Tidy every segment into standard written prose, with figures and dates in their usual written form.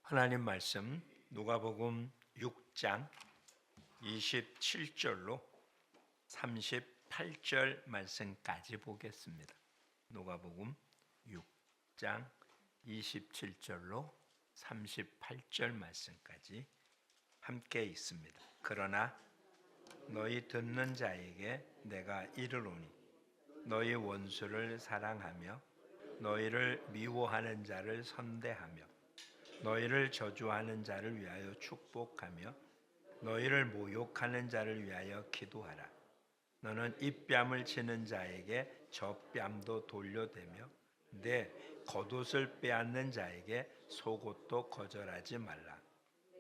하나님 말씀 누가복음 6장 27절로 38절 말씀까지 보겠습니다. 누가복음 6장 27절로 38절 말씀까지 함께 있습니다. 그러나 너희 듣는 자에게 내가 이르노니 너희 원수를 사랑하며 너희를 미워하는 자를 선대하며 너희를 저주하는 자를 위하여 축복하며 너희를 모욕하는 자를 위하여 기도하라. 너는 입뺨을 치는 자에게 저 뺨도 돌려대며 내 겉옷을 빼앗는 자에게 속옷도 거절하지 말라.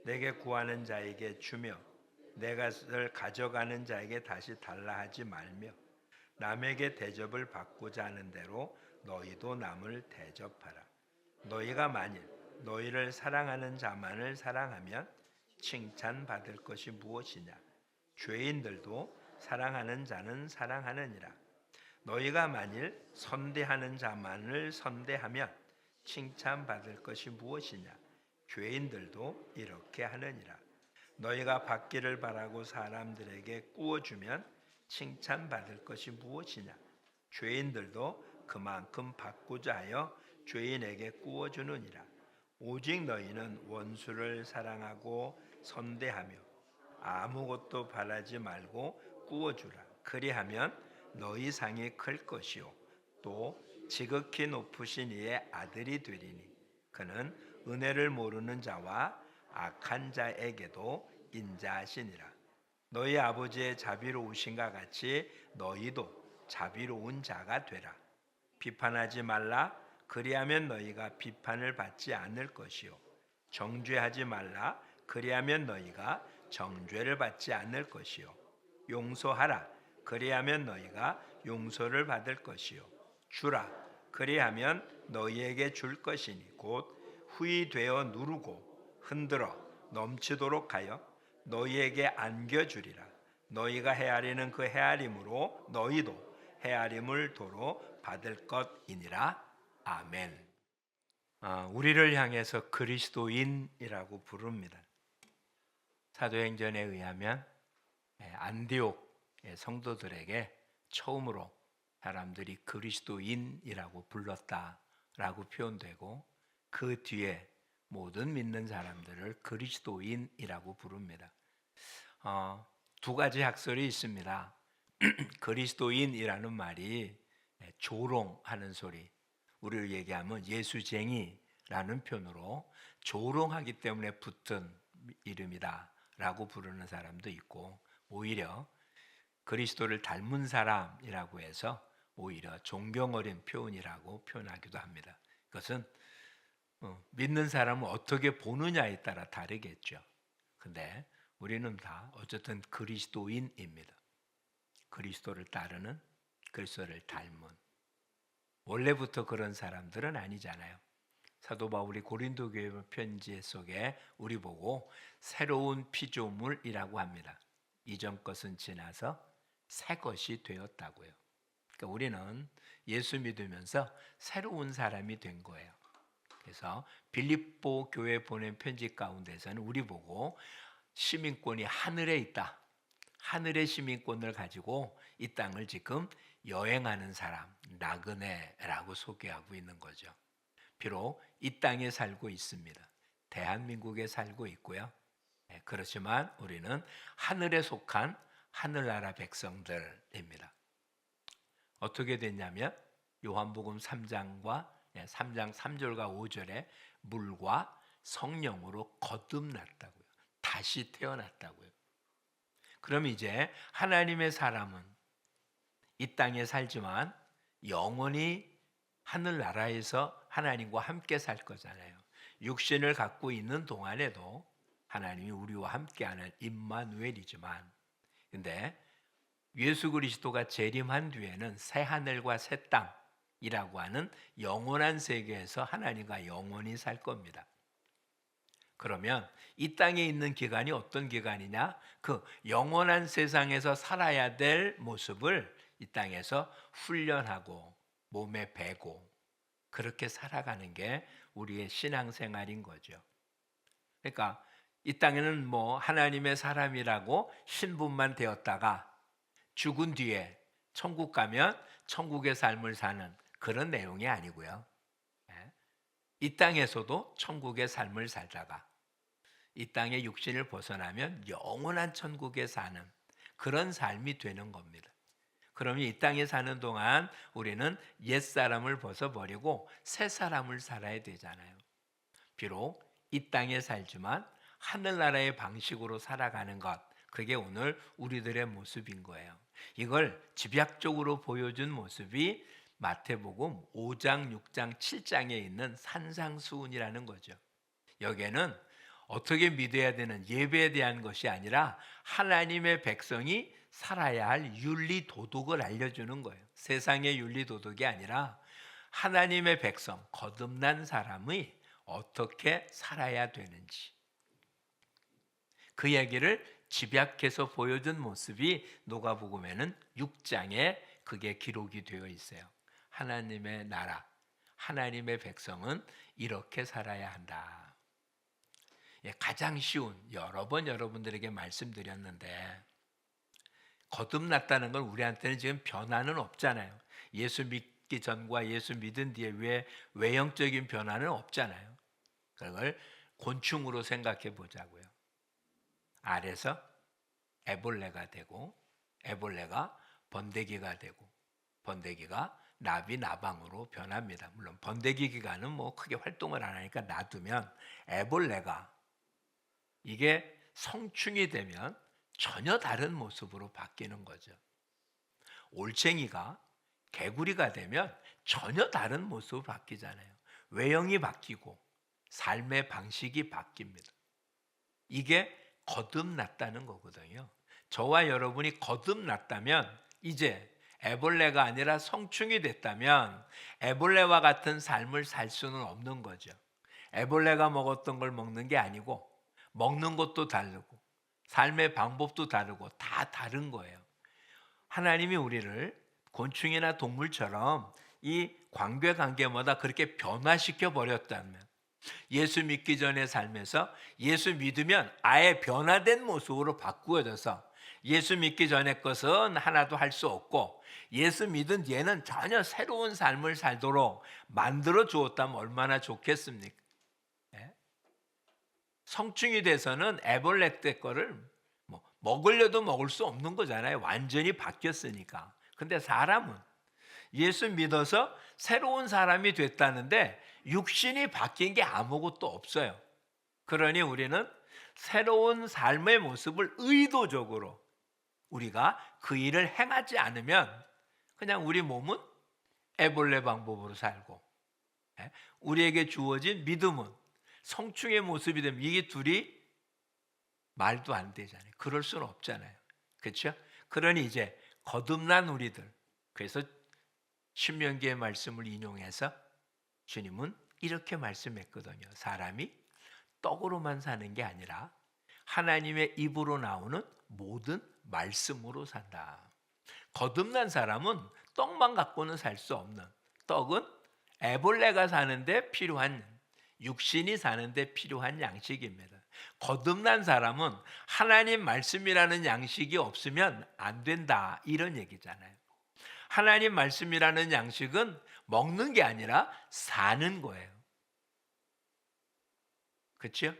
내게 구하는 자에게 주며 내 것을 가져가는 자에게 다시 달라 하지 말며 남에게 대접을 받고자 하는 대로 너희도 남을 대접하라. 너희가 만일 너희를 사랑하는 자만을 사랑하면 칭찬받을 것이 무엇이냐? 죄인들도 사랑하는 자는 사랑하느니라. 너희가 만일 선대하는 자만을 선대하면 칭찬받을 것이 무엇이냐? 죄인들도 이렇게 하느니라. 너희가 받기를 바라고 사람들에게 구워주면 칭찬받을 것이 무엇이냐? 죄인들도 그만큼 받고자 하여 죄인에게 구워주느니라. 오직 너희는 원수를 사랑하고 선대하며 아무것도 바라지 말고 구워주라. 그리하면 너희 상이 클 것이요 또 지극히 높으신 이의 아들이 되리니 그는 은혜를 모르는 자와 악한 자에게도 인자하시니라. 너희 아버지의 자비로우신가 같이 너희도 자비로운 자가 되라. 비판하지 말라. 그리하면 너희가 비판을 받지 않을 것이요 정죄하지 말라. 그리하면 너희가 정죄를 받지 않을 것이요 용서하라. 그리하면 너희가 용서를 받을 것이요 주라. 그리하면 너희에게 줄 것이니 곧 후히 되어 누르고 흔들어 넘치도록 하여 너희에게 안겨주리라. 너희가 헤아리는 그 헤아림으로 너희도 헤아림을 도로 받을 것이니라. 아멘. 우리를 향해서 그리스도인이라고 부릅니다. 사도행전에 의하면 안디옥 성도들에게 처음으로 사람들이 그리스도인이라고 불렀다라고 표현되고 그 뒤에 모든 믿는 사람들을 그리스도인이라고 부릅니다. 두 가지 학설이 있습니다. 그리스도인이라는 말이 조롱하는 소리, 우리를 얘기하면 예수쟁이라는 표현으로 조롱하기 때문에 붙은 이름이다 라고 부르는 사람도 있고, 오히려 그리스도를 닮은 사람이라고 해서 오히려 존경어린 표현이라고 표현하기도 합니다. 그것은 믿는 사람은 어떻게 보느냐에 따라 다르겠죠. 근데 우리는 다 어쨌든 그리스도인입니다. 그리스도를 따르는, 그리스도를 닮은. 원래부터 그런 사람들은 아니잖아요. 사도 바울이 고린도 교회 편지 속에 우리 보고 새로운 피조물이라고 합니다. 이전 것은 지나서 새 것이 되었다고요. 그러니까 우리는 예수 믿으면서 새로운 사람이 된 거예요. 그래서 빌립보 교회 보낸 편지 가운데서는 우리 보고 시민권이 하늘에 있다. 하늘의 시민권을 가지고 이 땅을 지금 여행하는 사람, 나그네라고 소개하고 있는 거죠. 비록 이 땅에 살고 있습니다. 대한민국에 살고 있고요. 그렇지만 우리는 하늘에 속한 하늘나라 백성들입니다. 어떻게 됐냐면 요한복음 3장과 3장 3절과 5절에 물과 성령으로 거듭났다고요. 다시 태어났다고요. 그럼 이제 하나님의 사람은 이 땅에 살지만 영원히 하늘나라에서 하나님과 함께 살 거잖아요. 육신을 갖고 있는 동안에도 하나님이 우리와 함께하는 임마누엘이지만, 근데 예수 그리스도가 재림한 뒤에는 새 하늘과 새 땅이라고 하는 영원한 세계에서 하나님과 영원히 살 겁니다. 그러면 이 땅에 있는 기간이 어떤 기간이냐? 그 영원한 세상에서 살아야 될 모습을 이 땅에서 훈련하고 몸에 배고 그렇게 살아가는 게 우리의 신앙생활인 거죠. 그러니까 이 땅에는 뭐 하나님의 사람이라고 신분만 되었다가 죽은 뒤에 천국 가면 천국의 삶을 사는 그런 내용이 아니고요. 예. 이 땅에서도 천국의 삶을 살다가 이 땅의 육신을 벗어나면 영원한 천국에 사는 그런 삶이 되는 겁니다. 그러면 이 땅에 사는 동안 우리는 옛사람을 벗어버리고 새 사람을 살아야 되잖아요. 비록 이 땅에 살지만 하늘나라의 방식으로 살아가는 것, 그게 오늘 우리들의 모습인 거예요. 이걸 집약적으로 보여준 모습이 마태복음 5장, 6장, 7장에 있는 산상수훈이라는 거죠. 여기에는 어떻게 믿어야 되는 예배에 대한 것이 아니라 하나님의 백성이 살아야 할 윤리 도덕을 알려주는 거예요. 세상의 윤리 도덕이 아니라 하나님의 백성, 거듭난 사람이 어떻게 살아야 되는지 그 얘기를 집약해서 보여준 모습이 누가복음에는 6장에 그게 기록이 되어 있어요. 하나님의 나라, 하나님의 백성은 이렇게 살아야 한다. 가장 쉬운, 여러 번 여러분들에게 말씀드렸는데 거듭났다는 건 우리한테는 지금 변화는 없잖아요. 예수 믿기 전과 예수 믿은 뒤에 왜 외형적인 변화는 없잖아요. 그걸 곤충으로 생각해 보자고요. 알에서 애벌레가 되고 애벌레가 번데기가 되고 번데기가 나비 나방으로 변합니다. 물론 번데기 기간은 뭐 크게 활동을 안 하니까 놔두면 애벌레가 이게 성충이 되면 전혀 다른 모습으로 바뀌는 거죠. 올챙이가 개구리가 되면 전혀 다른 모습으로 바뀌잖아요. 외형이 바뀌고 삶의 방식이 바뀝니다. 이게 거듭났다는 거거든요. 저와 여러분이 거듭났다면 이제 애벌레가 아니라 성충이 됐다면 애벌레와 같은 삶을 살 수는 없는 거죠. 애벌레가 먹었던 걸 먹는 게 아니고 먹는 것도 다르고 삶의 방법도 다르고 다 다른 거예요. 하나님이 우리를 곤충이나 동물처럼 이 관계마다 그렇게 변화시켜 버렸다면 예수 믿기 전의 삶에서 예수 믿으면 아예 변화된 모습으로 바꾸어져서 예수 믿기 전의 것은 하나도 할 수 없고 예수 믿은 뒤에는 전혀 새로운 삶을 살도록 만들어 주었다면 얼마나 좋겠습니까? 성충이 돼서는 애벌레 때 거를 먹으려도 먹을 수 없는 거잖아요. 완전히 바뀌었으니까. 근데 사람은 예수 믿어서 새로운 사람이 됐다는데 육신이 바뀐 게 아무것도 없어요. 그러니 우리는 새로운 삶의 모습을 의도적으로 우리가 그 일을 행하지 않으면 그냥 우리 몸은 애벌레 방법으로 살고 우리에게 주어진 믿음은 성충의 모습이 되면 이게 둘이 말도 안 되잖아요. 그럴 수는 없잖아요. 그렇죠? 그러니 이제 거듭난 우리들, 그래서 신명기의 말씀을 인용해서 주님은 이렇게 말씀했거든요. 사람이 떡으로만 사는 게 아니라 하나님의 입으로 나오는 모든 말씀으로 산다. 거듭난 사람은 떡만 갖고는 살 수 없는, 떡은 애벌레가 사는데 필요한, 육신이 사는데 필요한 양식입니다. 거듭난 사람은 하나님 말씀이라는 양식이 없으면 안 된다, 이런 얘기잖아요. 하나님 말씀이라는 양식은 먹는 게 아니라 사는 거예요. 그렇죠?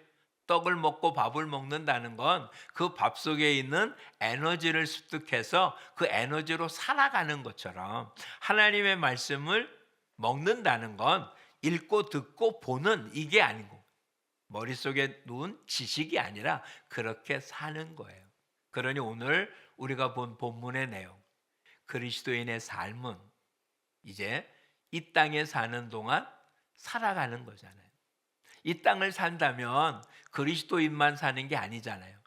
떡을 먹고 밥을 먹는다는 건 그 밥 속에 있는 에너지를 습득해서 그 에너지로 살아가는 것처럼 하나님의 말씀을 먹는다는 건 읽고 듣고 보는 이게 아니고 머릿속에 놓은 지식이 아니라 그렇게 사는 거예요. 그러니 오늘 우리가 본 본문의 내용, 그리스도인의 삶은 이제 이 땅에 사는 동안 살아가는 거잖아요. 이 땅을 산다면 그리스도인만 사는 게 아니잖아요.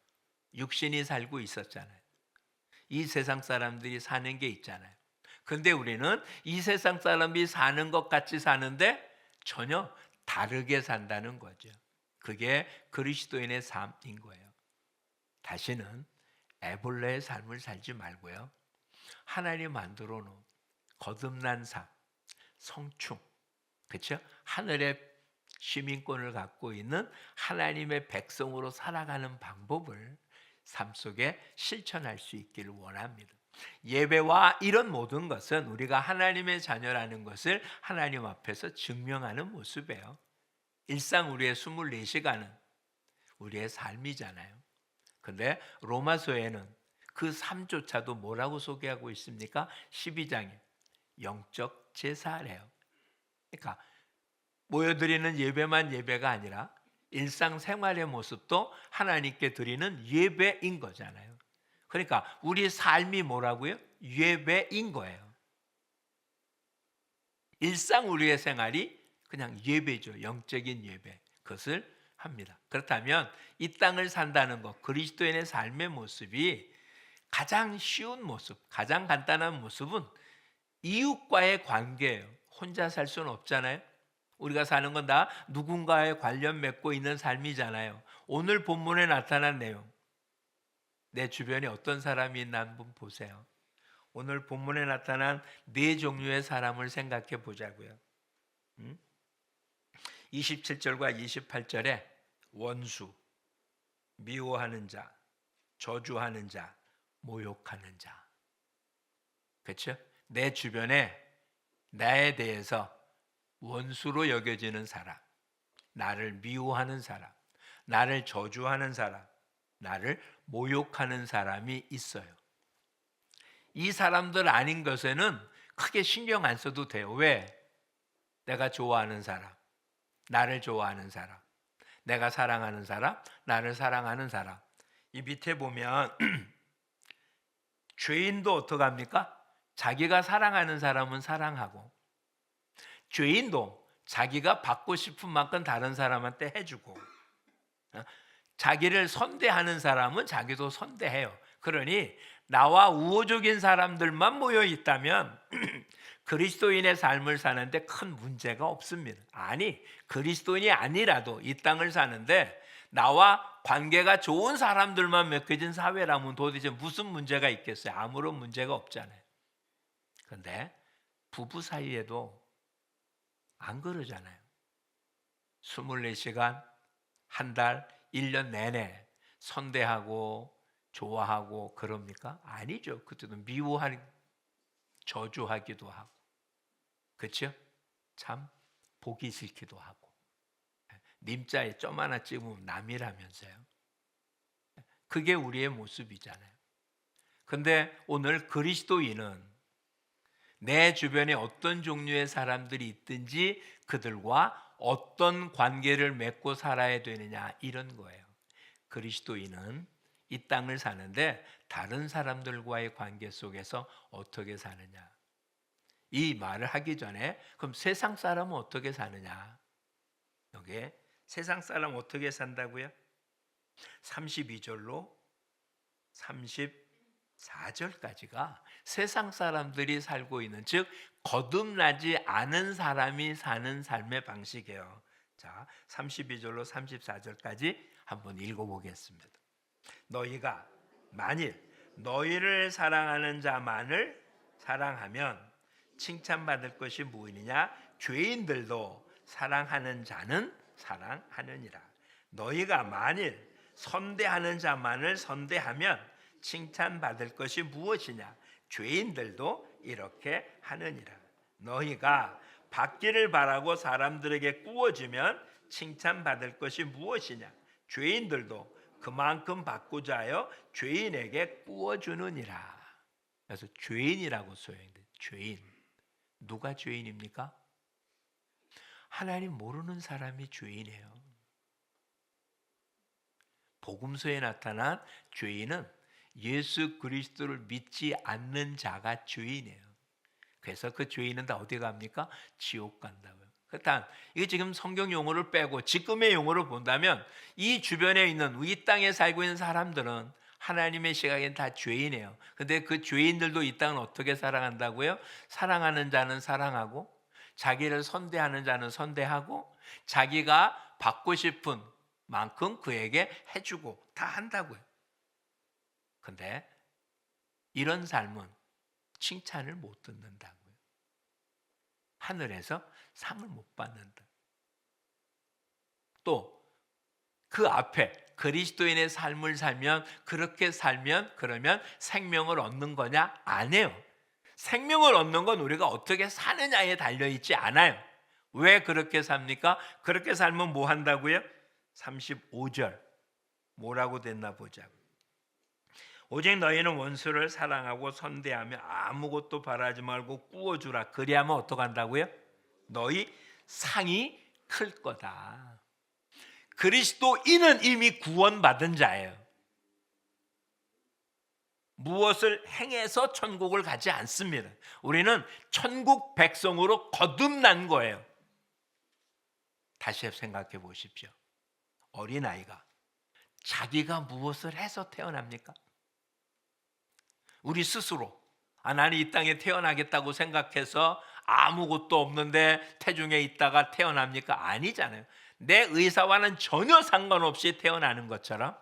육신이 살고 있었잖아요. 이 세상 사람들이 사는 게 있잖아요. 근데 우리는 이 세상 사람이 사는 것 같이 사는데 전혀 다르게 산다는 거죠. 그게 그리스도인의 삶인 거예요. 다시는 애벌레의 삶을 살지 말고요. 하나님 만들어 놓은 거듭난 삶, 성충, 그렇죠? 하늘의 시민권을 갖고 있는 하나님의 백성으로 살아가는 방법을 삶 속에 실천할 수 있기를 원합니다. 예배와 이런 모든 것은 우리가 하나님의 자녀라는 것을 하나님 앞에서 증명하는 모습이에요. 일상 우리의 24시간은 우리의 삶이잖아요. 근데 로마서에는 그 삶조차도 뭐라고 소개하고 있습니까? 12장에 영적 제사래요. 그러니까 모여드리는 예배만 예배가 아니라 일상생활의 모습도 하나님께 드리는 예배인 거잖아요. 그러니까 우리 삶이 뭐라고요? 예배인 거예요. 일상 우리의 생활이 그냥 예배죠. 영적인 예배. 그것을 합니다. 그렇다면 이 땅을 산다는 것, 그리스도인의 삶의 모습이 가장 쉬운 모습, 가장 간단한 모습은 이웃과의 관계예요. 혼자 살 수는 없잖아요. 우리가 사는 건 다 누군가의 관련 맺고 있는 삶이잖아요. 오늘 본문에 나타난 내용, 내 주변에 어떤 사람이 있나 한번 보세요. 오늘 본문에 나타난 네 종류의 사람을 생각해 보자고요. 27절과 28절에 원수, 미워하는 자, 저주하는 자, 모욕하는 자. 그렇죠? 내 주변에 나에 대해서 원수로 여겨지는 사람, 나를 미워하는 사람, 나를 저주하는 사람, 나를 모욕하는 사람이 있어요. 이 사람들 아닌 것에는 크게 신경 안 써도 돼요. 왜? 내가 좋아하는 사람, 나를 좋아하는 사람, 내가 사랑하는 사람, 나를 사랑하는 사람. 이 밑에 보면 죄인도 어떡합니까? 자기가 사랑하는 사람은 사랑하고, 죄인도 자기가 받고 싶은 만큼 다른 사람한테 해주고, 자기를 선대하는 사람은 자기도 선대해요. 그러니 나와 우호적인 사람들만 모여 있다면 그리스도인의 삶을 사는데 큰 문제가 없습니다. 아니, 그리스도인이 아니라도 이 땅을 사는데 나와 관계가 좋은 사람들만 맺혀진 사회라면 도대체 무슨 문제가 있겠어요? 아무런 문제가 없잖아요. 그런데 부부 사이에도 안 그러잖아요. 24시간, 한 달, 1년 내내 선대하고 좋아하고 그럽니까? 아니죠. 그때도 미워하는, 저주하기도 하고, 그렇죠? 참 보기 싫기도 하고, 님자에 점 하나 찍으면 남이라면서요. 그게 우리의 모습이잖아요. 근데 오늘 그리스도인은 내 주변에 어떤 종류의 사람들이 있든지 그들과 어떤 관계를 맺고 살아야 되느냐, 이런 거예요. 그리스도인은 이 땅을 사는데 다른 사람들과의 관계 속에서 어떻게 사느냐, 이 말을 하기 전에 그럼 세상 사람은 어떻게 사느냐, 여기에 세상 사람 어떻게 산다고요? 32절로 34절까지가 세상 사람들이 살고 있는, 즉 거듭나지 않은 사람이 사는 삶의 방식이에요. 자, 32절로 34절까지 한번 읽어보겠습니다. 너희가 만일 너희를 사랑하는 자만을 사랑하면 칭찬받을 것이 무엇이냐? 죄인들도 사랑하는 자는 사랑하느니라. 너희가 만일 선대하는 자만을 선대하면 칭찬받을 것이 무엇이냐? 죄인들도 이렇게 하느니라. 너희가 받기를 바라고 사람들에게 꾸어주면 칭찬받을 것이 무엇이냐? 죄인들도 그만큼 받고자 하여 죄인에게 꾸어주느니라. 그래서 죄인이라고 소용돼. 죄인. 누가 죄인입니까? 하나님 모르는 사람이 죄인이에요. 복음서에 나타난 죄인은 예수 그리스도를 믿지 않는 자가 죄인이에요. 그래서 그 죄인은 다 어디 갑니까? 지옥 간다고요. 그렇다면 이게 지금 성경 용어를 빼고 지금의 용어로 본다면 이 주변에 있는, 이 땅에 살고 있는 사람들은 하나님의 시각엔 다 죄인이에요. 근데 그 죄인들도 이 땅을 어떻게 살아간다고요? 사랑하는 자는 사랑하고, 자기를 선대하는 자는 선대하고, 자기가 받고 싶은 만큼 그에게 해주고 다 한다고요. 근데 이런 삶은 칭찬을 못 듣는다고요. 하늘에서 상을 못 받는다. 또 그 앞에 그리스도인의 삶을 살면, 그렇게 살면 그러면 생명을 얻는 거냐? 아니에요. 생명을 얻는 건 우리가 어떻게 사느냐에 달려있지 않아요. 왜 그렇게 삽니까? 그렇게 살면 뭐 한다고요? 35절 뭐라고 됐나 보자고. 오직 너희는 원수를 사랑하고 선대하며 아무것도 바라지 말고 꾸어주라. 그리하면 어떡한다고요? 너희 상이 클 거다. 그리스도인은 이미 구원받은 자예요. 무엇을 행해서 천국을 가지 않습니다. 우리는 천국 백성으로 거듭난 거예요. 다시 생각해 보십시오. 어린아이가 자기가 무엇을 해서 태어납니까? 우리 스스로 나는 이 땅에 태어나겠다고 생각해서 아무것도 없는데 태중에 있다가 태어납니까? 아니잖아요. 내 의사와는 전혀 상관없이 태어나는 것처럼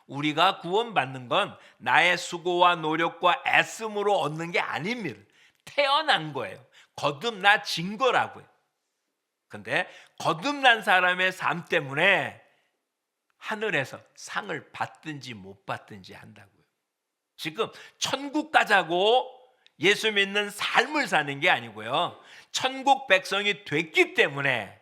우리가 구원받는 건 나의 수고와 노력과 애씀으로 얻는 게 아닙니다. 태어난 거예요. 거듭나진 거라고요. 근데 거듭난 사람의 삶 때문에 하늘에서 상을 받든지 못 받든지 한다고요. 지금 천국 가자고 예수 믿는 삶을 사는 게 아니고요. 천국 백성이 됐기 때문에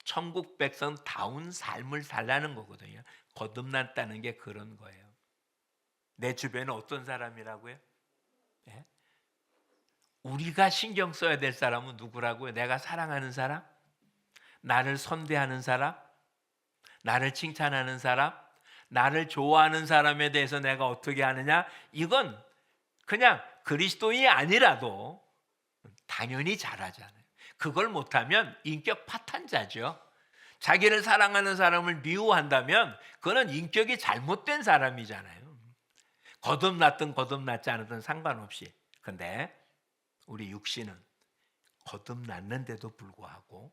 천국 백성다운 삶을 살라는 거거든요. 거듭났다는 게 그런 거예요. 내 주변에 어떤 사람이라고요? 네? 우리가 신경 써야 될 사람은 누구라고요? 내가 사랑하는 사람? 나를 선대하는 사람? 나를 칭찬하는 사람? 나를 좋아하는 사람에 대해서 내가 어떻게 하느냐? 이건 그냥 그리스도인이 아니라도 당연히 잘하잖아요. 그걸 못하면 인격 파탄자죠. 자기를 사랑하는 사람을 미워한다면 그는 인격이 잘못된 사람이잖아요. 거듭났든 거듭났지 않았든 상관없이. 근데 우리 육신은 거듭났는데도 불구하고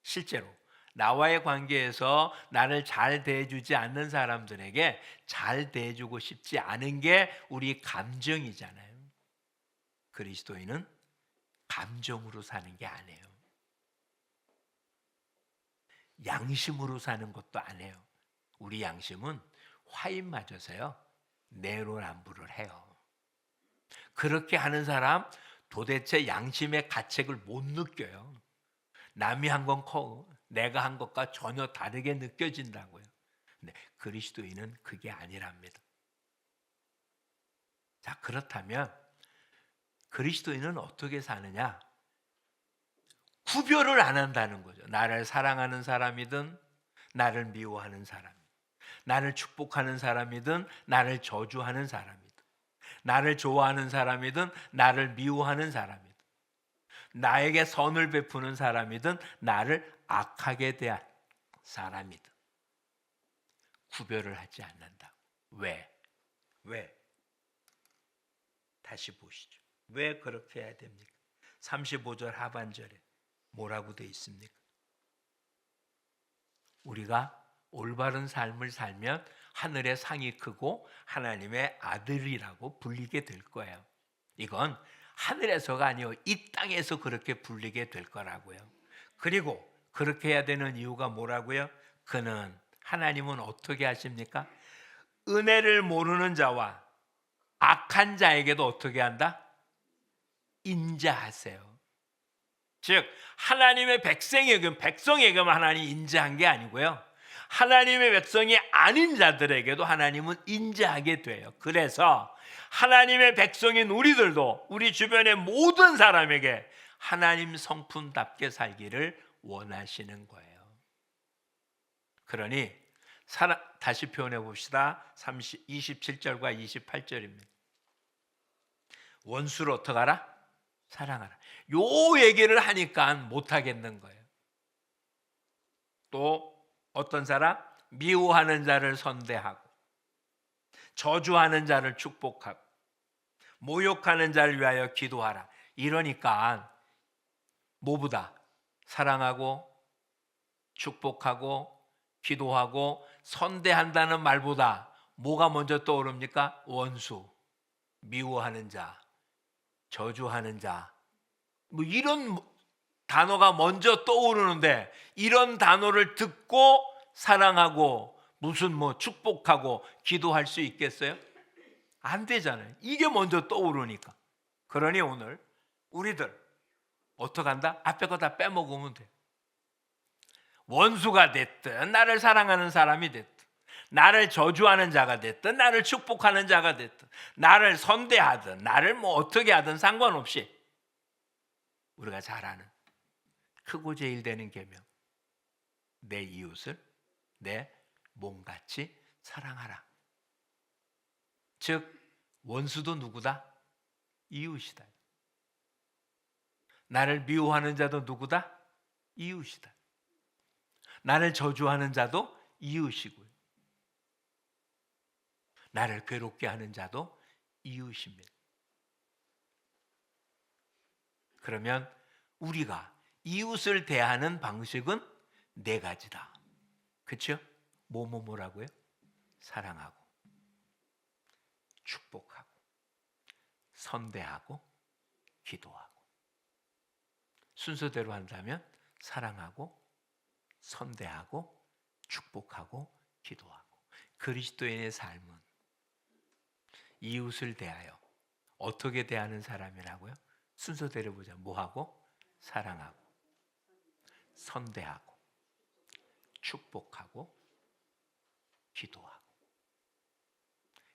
실제로 나와의 관계에서 나를 잘 대해주지 않는 사람들에게 잘 대해주고 싶지 않은 게 우리 감정이잖아요. 그리스도인은 감정으로 사는 게 아니에요. 양심으로 사는 것도 아니에요. 우리 양심은 화인 맞아서요 내로남불을 해요. 그렇게 하는 사람 도대체 양심의 가책을 못 느껴요. 남이 한 건 커 내가 한 것과 전혀 다르게 느껴진다고요. 근데 그리스도인은 그게 아니랍니다. 자, 그렇다면 그리스도인은 어떻게 사느냐? 구별을 안 한다는 거죠. 나를 사랑하는 사람이든 나를 미워하는 사람이든, 나를 축복하는 사람이든 나를 저주하는 사람이든, 나를 좋아하는 사람이든 나를 미워하는 사람이든, 나에게 선을 베푸는 사람이든 나를 악하게 대한 사람이든 구별을 하지 않는다. 왜? 다시 보시죠. 왜 그렇게 해야 됩니까? 35절 하반절에 뭐라고 되어 있습니까? 우리가 올바른 삶을 살면 하늘의 상이 크고 하나님의 아들이라고 불리게 될 거예요. 이건 하늘에서가 아니요 이 땅에서 그렇게 불리게 될 거라고요. 그리고 그렇게 해야 되는 이유가 뭐라고요? 하나님은 어떻게 하십니까? 은혜를 모르는 자와 악한 자에게도 어떻게 한다? 인자하세요. 즉 하나님의 백성에게만 하나님이 인자한 게 아니고요, 하나님의 백성이 아닌 자들에게도 하나님은 인자하게 돼요. 그래서 하나님의 백성인 우리들도 우리 주변의 모든 사람에게 하나님 성품답게 살기를 원하시는 거예요. 그러니 다시 표현해 봅시다. 27절과 28절입니다. 원수를 어떻게 하라? 사랑하라. 요 얘기를 하니까 못 하겠는 거예요. 또 어떤 사람? 미워하는 자를 선대하고 저주하는 자를 축복하고 모욕하는 자를 위하여 기도하라. 이러니까 뭐보다 사랑하고 축복하고 기도하고 선대한다는 말보다 뭐가 먼저 떠오릅니까? 원수, 미워하는 자, 저주하는 자, 뭐 이런 단어가 먼저 떠오르는데 이런 단어를 듣고 사랑하고 무슨 뭐 축복하고 기도할 수 있겠어요? 안 되잖아요. 이게 먼저 떠오르니까. 그러니 오늘 우리들 어떻게 한다? 앞에 거 다 빼먹으면 돼. 원수가 됐든 나를 사랑하는 사람이 됐든 나를 저주하는 자가 됐든 나를 축복하는 자가 됐든 나를 선대하든 나를 뭐 어떻게 하든 상관없이 우리가 잘 아는 크고 제일 되는 계명, 내 이웃을 내 몸같이 사랑하라. 즉 원수도 누구다? 이웃이다. 나를 미워하는 자도 누구다? 이웃이다. 나를 저주하는 자도 이웃이고요. 나를 괴롭게 하는 자도 이웃입니다. 그러면 우리가 이웃을 대하는 방식은 네 가지다. 그렇죠? 뭐라고요? 사랑하고 축복하고 선대하고 기도하고. 순서대로 한다면 사랑하고 선대하고 축복하고 기도하고. 그리스도인의 삶은 이웃을 대하여 어떻게 대하는 사람이라고요? 순서대로 보자. 뭐하고? 사랑하고 선대하고 축복하고 기도하고.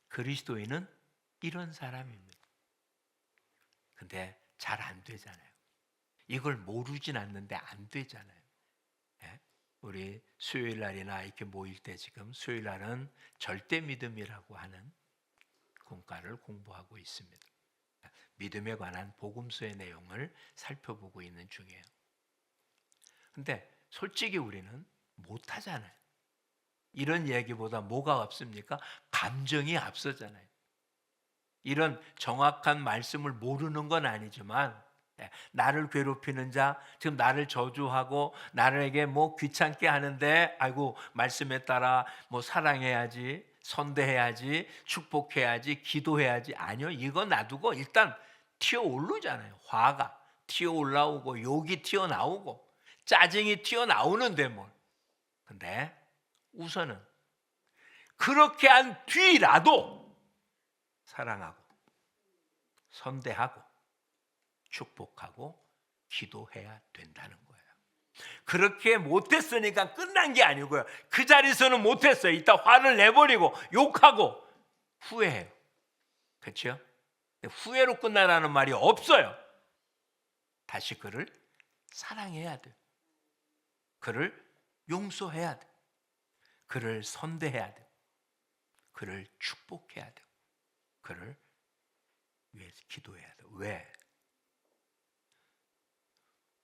그리스도인은 이런 사람입니다. 근데 잘 안 되잖아요. 이걸 모르진 않는데 안 되잖아요. 예? 우리 수요일 날이나 이렇게 모일 때 지금 수요일 날은 절대 믿음이라고 하는 공과를 공부하고 있습니다. 믿음에 관한 복음서의 내용을 살펴보고 있는 중이에요. 근데 솔직히 우리는 못하잖아요. 이런 얘기보다 뭐가 앞섭니까? 감정이 앞서잖아요. 이런 정확한 말씀을 모르는 건 아니지만 나를 괴롭히는 자, 지금 나를 저주하고 나에게 뭐 귀찮게 하는데 아이고 말씀에 따라 뭐 사랑해야지, 선대해야지, 축복해야지, 기도해야지. 아니요, 이거 놔두고 일단 튀어오르잖아요. 화가 튀어올라오고 욕이 튀어나오고 짜증이 튀어나오는데 뭘. 근데 우선은 그렇게 한 뒤라도 사랑하고 선대하고 축복하고 기도해야 된다는 거예요. 그렇게 못했으니까 끝난 게 아니고요. 그 자리에서는 못했어요. 이따 화를 내버리고 욕하고 후회해요. 그렇죠? 후회로 끝나라는 말이 없어요. 다시 그를 사랑해야 돼요. 그를 용서해야 돼요. 그를 선대해야 돼요. 그를 축복해야 돼요. 그를 위해서 기도해야 돼요. 왜?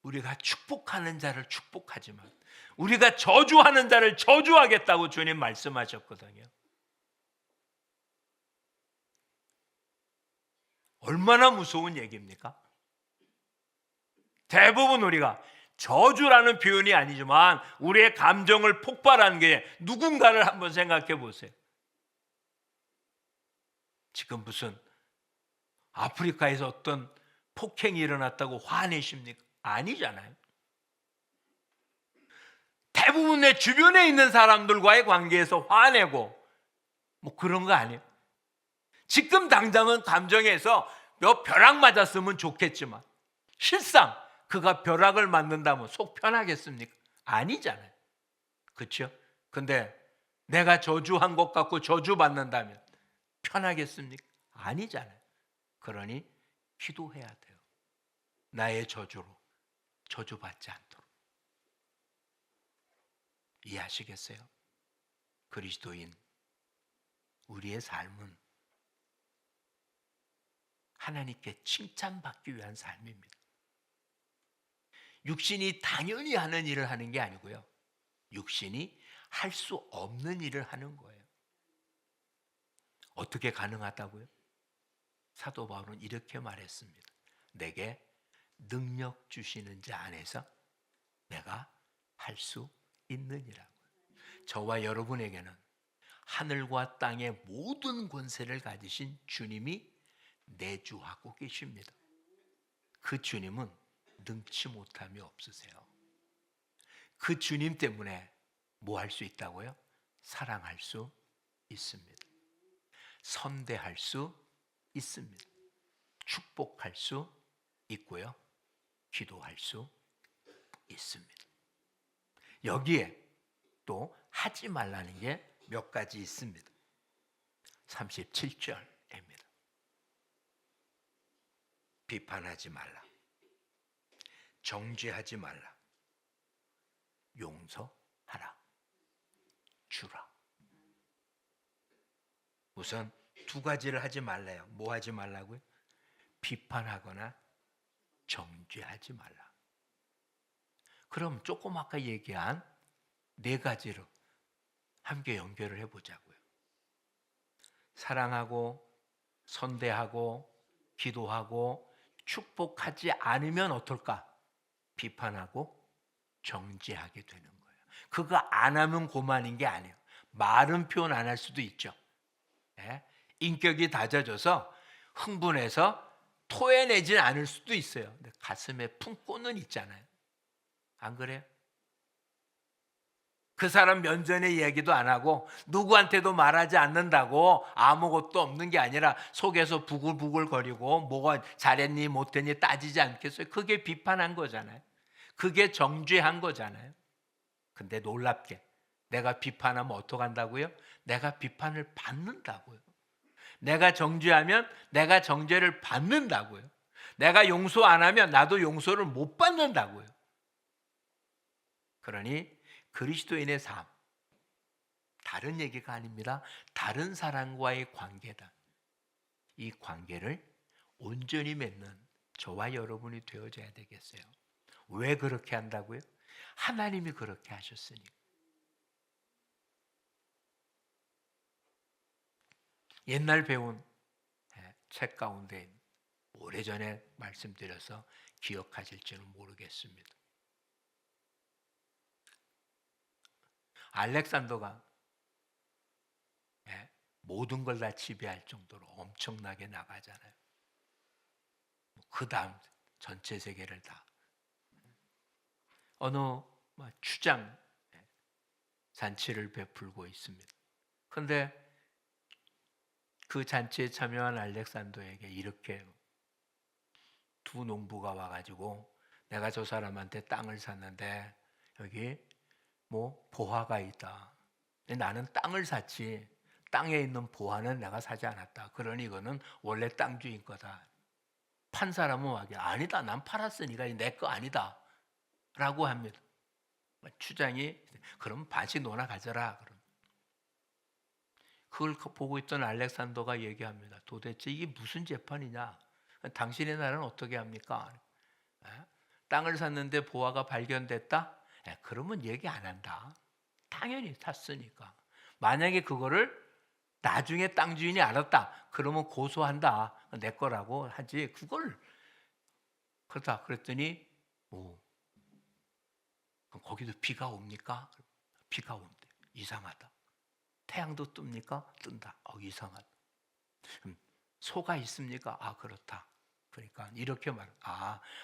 우리가 축복하는 자를 축복하지만 우리가 저주하는 자를 저주하겠다고 주님 말씀하셨거든요. 얼마나 무서운 얘기입니까? 대부분 우리가 저주라는 표현이 아니지만 우리의 감정을 폭발하는 게 누군가를 한번 생각해 보세요. 지금 무슨 아프리카에서 어떤 폭행이 일어났다고 화내십니까? 아니잖아요. 대부분 내 주변에 있는 사람들과의 관계에서 화내고 뭐 그런 거 아니에요. 지금 당장은 감정에서 몇 벼락 맞았으면 좋겠지만 실상 그가 벼락을 맞는다면 속 편하겠습니까? 아니잖아요. 그렇죠? 근데 내가 저주한 것 같고 저주받는다면 편하겠습니까? 아니잖아요. 그러니 기도해야 돼요. 나의 저주로 저주받지 않도록. 이해하시겠어요? 그리스도인 우리의 삶은 하나님께 칭찬받기 위한 삶입니다. 육신이 당연히 하는 일을 하는 게 아니고요. 육신이 할 수 없는 일을 하는 거예요. 어떻게 가능하다고요? 사도 바울은 이렇게 말했습니다. 내게 능력 주시는 자 안에서 내가 할 수 있느니라고. 저와 여러분에게는 하늘과 땅의 모든 권세를 가지신 주님이 내주하고 계십니다. 그 주님은 능치 못함이 없으세요. 그 주님 때문에 뭐 할 수 있다고요? 사랑할 수 있습니다. 선대할 수 있습니다. 축복할 수 있고요. 기도할 수 있습니다. 여기에 또 하지 말라는 게 몇 가지 있습니다. 37절입니다. 비판하지 말라. 정죄하지 말라. 용서하라. 주라. 우선 두 가지를 하지 말래요. 뭐 하지 말라고요? 비판하거나 정죄하지 말라. 그럼 조금 아까 얘기한 네 가지로 함께 연결을 해보자고요. 사랑하고 선대하고 기도하고 축복하지 않으면 어떨까? 비판하고 정죄하게 되는 거예요. 그거 안 하면 고만인 게 아니에요. 말은 표현 안 할 수도 있죠. 예? 인격이 다져져서 흥분해서 토해내지는 않을 수도 있어요. 근데 가슴에 품고는 있잖아요. 안 그래요? 그 사람 면전에 얘기도 안 하고 누구한테도 말하지 않는다고 아무것도 없는 게 아니라 속에서 부글부글거리고 뭐가 잘했니 못했니 따지지 않겠어요? 그게 비판한 거잖아요. 그게 정죄한 거잖아요. 근데 놀랍게 내가 비판하면 어떡한다고요? 내가 비판을 받는다고요. 내가 정죄하면 내가 정죄를 받는다고요. 내가 용서 안 하면 나도 용서를 못 받는다고요. 그러니 그리스도인의 삶, 다른 얘기가 아닙니다. 다른 사람과의 관계다. 이 관계를 온전히 맺는 저와 여러분이 되어져야 되겠어요. 왜 그렇게 한다고요? 하나님이 그렇게 하셨으니까. 옛날 배운 책 가운데 오래전에 말씀드려서 기억하실지는 모르겠습니다. 알렉산더가 모든 걸 다 지배할 정도로 엄청나게 나가잖아요. 그 다음 전체 세계를 다 어느 추장 잔치를 베풀고 있습니다. 그런데 그 잔치에 참여한 알렉산더에게 이렇게 두 농부가 와가지고 내가 저 사람한테 땅을 샀는데 여기 뭐 보화가 있다. 근데 나는 땅을 샀지 땅에 있는 보화는 내가 사지 않았다. 그러니 이거는 원래 땅 주인 거다. 판 사람은 와게 아니다. 난 팔았으니까 내 거 아니다. 라고 합니다. 추장이 그럼 반씩 너나 가져라. 그걸 보고 있던 알렉산더가 얘기합니다. 도대체 이게 무슨 재판이냐? 당신의 나라는 어떻게 합니까? 땅을 샀는데 보화가 발견됐다? 그러면 얘기 안 한다. 당연히 샀으니까. 만약에 그거를 나중에 땅 주인이 알았다. 그러면 고소한다. 내 거라고 하지. 그걸 그렇다. 그랬더니 그럼 거기도 비가 옵니까? 비가 온대. 이상하다. 태양도 뜹니까? 뜬다. 이상하다. 소가 있습니까? 그렇다. 그러니까 이렇게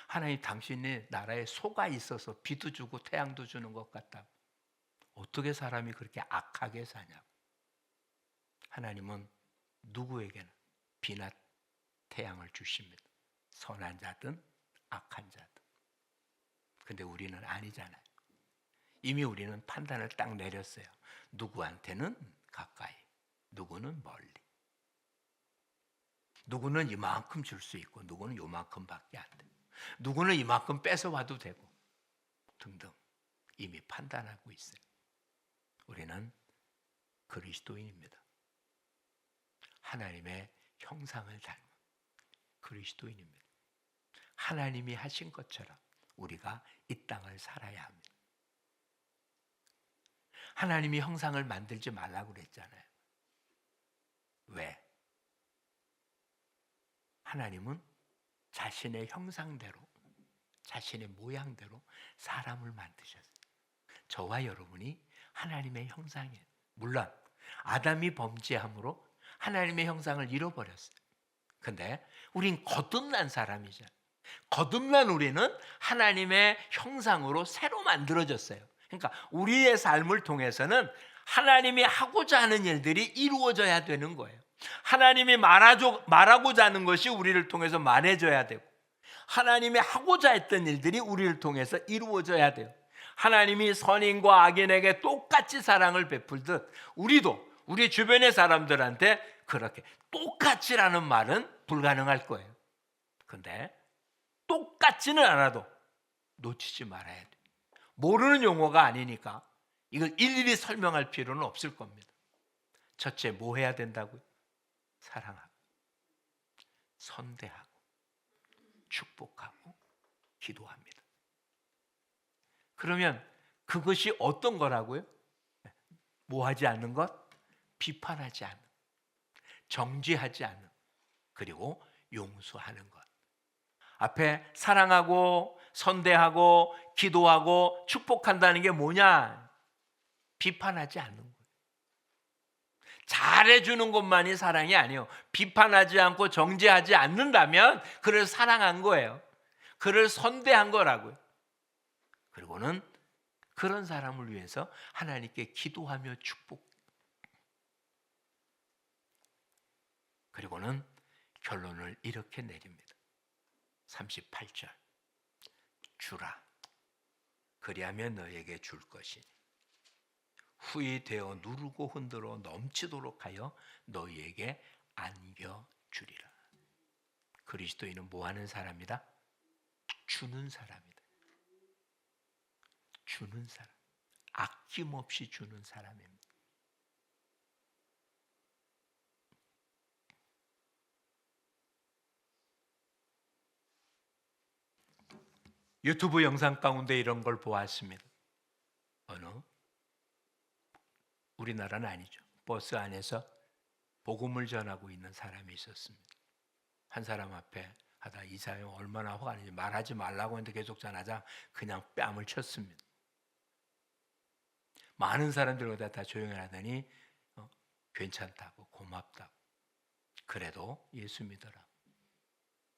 하나님 당신의 나라에 소가 있어서 비도 주고 태양도 주는 것 같다. 어떻게 사람이 그렇게 악하게 사냐? 하나님은 누구에게나 비나 태양을 주십니다. 선한 자든 악한 자든. 근데 우리는 아니잖아요. 이미 우리는 판단을 딱 내렸어요. 누구한테는 가까이, 누구는 멀리. 누구는 이만큼 줄 수 있고 누구는 요만큼밖에 안 돼. 누구는 이만큼 뺏어와도 되고 등등 이미 판단하고 있어요. 우리는 그리스도인입니다. 하나님의 형상을 닮은 그리스도인입니다. 하나님이 하신 것처럼 우리가 이 땅을 살아야 합니다. 하나님이 형상을 만들지 말라고 그랬잖아요. 왜? 하나님은 자신의 형상대로, 자신의 모양대로 사람을 만드셨어요. 저와 여러분이 하나님의 형상이에요. 물론 아담이 범죄함으로 하나님의 형상을 잃어버렸어요. 근데 우린 거듭난 사람이잖아요. 거듭난 우리는 하나님의 형상으로 새로 만들어졌어요. 그러니까 우리의 삶을 통해서는 하나님이 하고자 하는 일들이 이루어져야 되는 거예요. 하나님이 말하고자 하는 것이 우리를 통해서 말해져야 되고, 하나님이 하고자 했던 일들이 우리를 통해서 이루어져야 돼요. 하나님이 선인과 악인에게 똑같이 사랑을 베풀듯 우리도 우리 주변의 사람들한테 그렇게 똑같이라는 말은 불가능할 거예요. 근데 똑같지는 않아도 놓치지 말아야 돼요. 모르는 용어가 아니니까 이걸 일일이 설명할 필요는 없을 겁니다. 첫째, 뭐 해야 된다고요? 사랑하고, 선대하고, 축복하고, 기도합니다. 그러면 그것이 어떤 거라고요? 뭐 하지 않는 것? 비판하지 않는, 정죄하지 않는, 그리고 용서하는 것. 앞에 사랑하고 선대하고 기도하고 축복한다는 게 뭐냐? 비판하지 않는 거예요. 잘해주는 것만이 사랑이 아니에요. 비판하지 않고 정죄하지 않는다면 그를 사랑한 거예요. 그를 선대한 거라고요. 그리고는 그런 사람을 위해서 하나님께 기도하며 축복. 그리고는 결론을 이렇게 내립니다. 38절. 주라. 그리하면 너에게 줄 것이니 후히 되어 누르고 흔들어 넘치도록 하여 너희에게 안겨주리라. 그리스도인은 뭐 하는 사람이다? 주는 사람이다. 주는 사람. 아낌없이 주는 사람입니다. 유튜브 영상 가운데 이런 걸 보았습니다. 우리나라는 아니죠. 버스 안에서 복음을 전하고 있는 사람이 있었습니다. 한 사람 앞에 하다 이 사람이 얼마나 화가 나는지 말하지 말라고 했는데 계속 전하자 그냥 뺨을 쳤습니다. 많은 사람들보다 다 조용히 하더니 괜찮다고, 고맙다고, 그래도 예수 믿어라,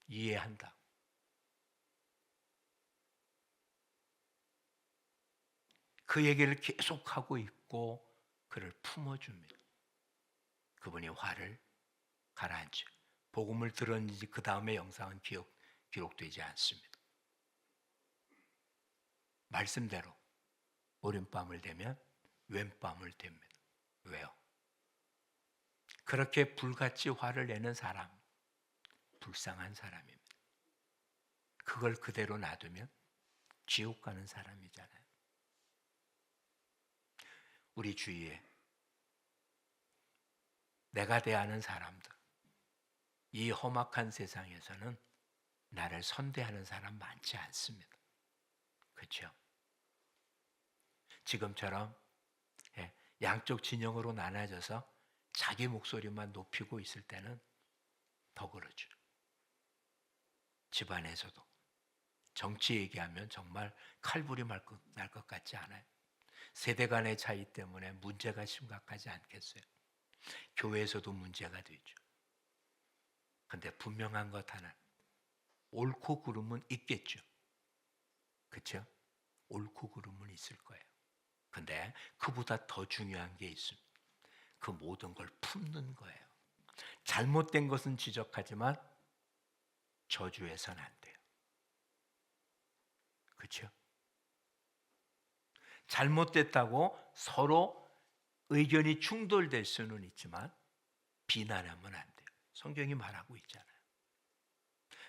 이해한다. 그 얘기를 계속하고 있고 그를 품어줍니다. 그분이 화를 가라앉혀. 복음을 들었는지 그 다음에 영상은 기록되지 않습니다. 말씀대로 오른밤을 대면 왼밤을 댑니다. 왜요? 그렇게 불같이 화를 내는 사람, 불쌍한 사람입니다. 그걸 그대로 놔두면 지옥 가는 사람이잖아요. 우리 주위에 내가 대하는 사람들, 이 험악한 세상에서는 나를 선대하는 사람 많지 않습니다. 그렇죠? 지금처럼 양쪽 진영으로 나눠져서 자기 목소리만 높이고 있을 때는 더 그러죠. 집안에서도 정치 얘기하면 정말 칼불이 날 것 같지 않아요? 세대 간의 차이 때문에 문제가 심각하지 않겠어요? 교회에서도 문제가 되죠. 근데 분명한 것 하나, 옳고 그름은 있겠죠. 그렇죠? 옳고 그름은 있을 거예요. 근데 그보다 더 중요한 게 있습니다. 그 모든 걸 품는 거예요. 잘못된 것은 지적하지만 저주해서는 안 돼요. 그렇죠? 잘못됐다고 서로 의견이 충돌될 수는 있지만 비난하면 안 돼요. 성경이 말하고 있잖아요.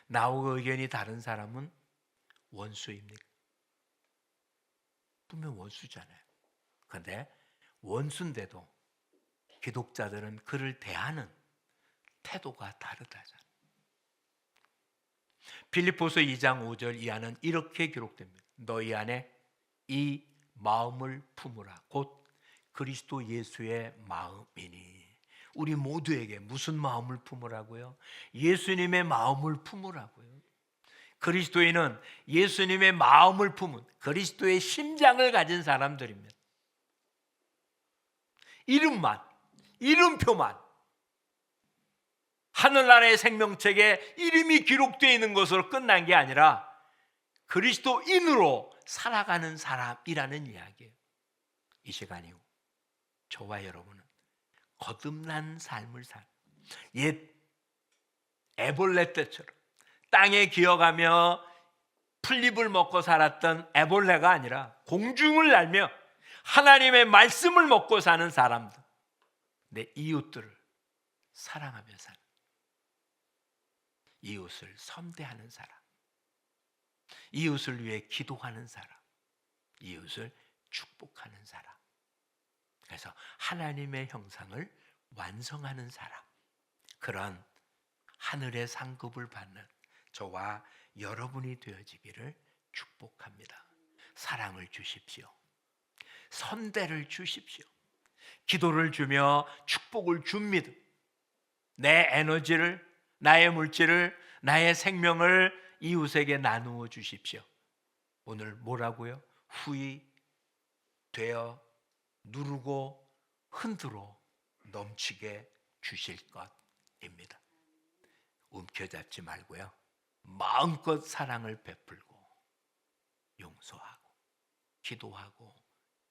나하고 의견이 다른 사람은 원수입니까? 분명 원수잖아요. 그런데 원수인데도 기독자들은 그를 대하는 태도가 다르다잖아요. 빌립보서 2장 5절 이하는 이렇게 기록됩니다. 너희 안에 이 마음을 품으라. 곧 그리스도 예수의 마음이니. 우리 모두에게 무슨 마음을 품으라고요? 예수님의 마음을 품으라고요. 그리스도인은 예수님의 마음을 품은 그리스도의 심장을 가진 사람들입니다. 이름만, 이름표만 하늘나라의 생명책에 이름이 기록되어 있는 것으로 끝난 게 아니라 그리스도인으로 살아가는 사람이라는 이야기예요. 이 시간이고 저와 여러분은 거듭난 삶을 살 옛 애벌레 때처럼 땅에 기어가며 풀잎을 먹고 살았던 애벌레가 아니라 공중을 날며 하나님의 말씀을 먹고 사는 사람들, 내 이웃들을 사랑하며 사는, 이웃을 선대하는 사람, 이웃을 위해 기도하는 사람, 이웃을 축복하는 사람. 그래서 하나님의 형상을 완성하는 사람, 그런 하늘의 상급을 받는 저와 여러분이 되어지기를 축복합니다. 사랑을 주십시오. 선대를 주십시오. 기도를 주며 축복을 줍니다. 내 에너지를, 나의 물질을, 나의 생명을 이웃에게 나누어 주십시오. 오늘 뭐라고요? 후히 되어 누르고 흔들어 넘치게 주실 것입니다. 움켜잡지 말고요, 마음껏 사랑을 베풀고 용서하고 기도하고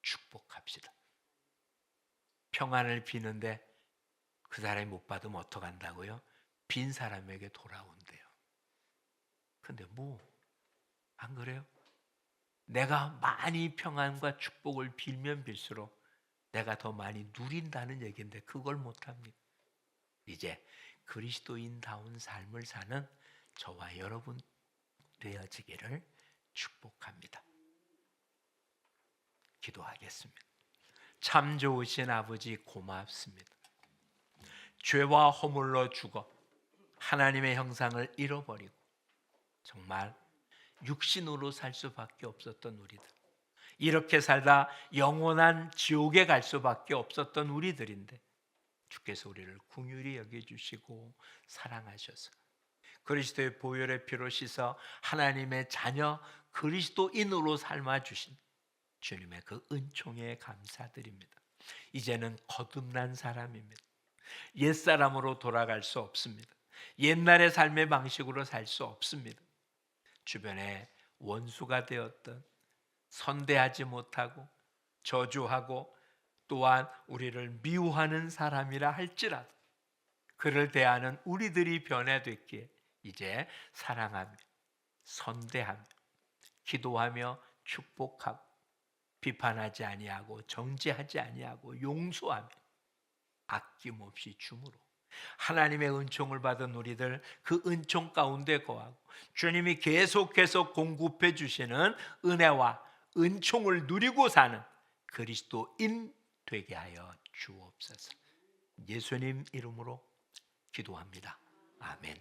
축복합시다. 평안을 비는데 그 사람이 못 받으면 어떡한다고요? 빈 사람에게 돌아온대요. 근데 안 그래요? 내가 많이 평안과 축복을 빌면 빌수록 내가 더 많이 누린다는 얘기인데 그걸 못합니다. 이제 그리스도인다운 삶을 사는 저와 여러분 되어지기를 축복합니다. 기도하겠습니다. 참 좋으신 아버지, 고맙습니다. 죄와 허물로 죽어 하나님의 형상을 잃어버리고 정말 육신으로 살 수밖에 없었던 우리들, 이렇게 살다 영원한 지옥에 갈 수밖에 없었던 우리들인데 주께서 우리를 긍휼히 여겨주시고 사랑하셔서 그리스도의 보혈의 피로 씻어 하나님의 자녀 그리스도인으로 삶아주신 주님의 그 은총에 감사드립니다. 이제는 거듭난 사람입니다. 옛사람으로 돌아갈 수 없습니다. 옛날의 삶의 방식으로 살 수 없습니다. 주변에 원수가 되었던, 선대하지 못하고 저주하고 또한 우리를 미워하는 사람이라 할지라도 그를 대하는 우리들이 변화됐기에 이제 사랑하며 선대하며 기도하며 축복하고 비판하지 아니하고 정죄하지 아니하고 용서하며 아낌없이 줌으로 하나님의 은총을 받은 우리들, 그 은총 가운데 거하고 주님이 계속 공급해 주시는 은혜와 은총을 누리고 사는 그리스도인 되게 하여 주옵소서. 예수님 이름으로 기도합니다. 아멘.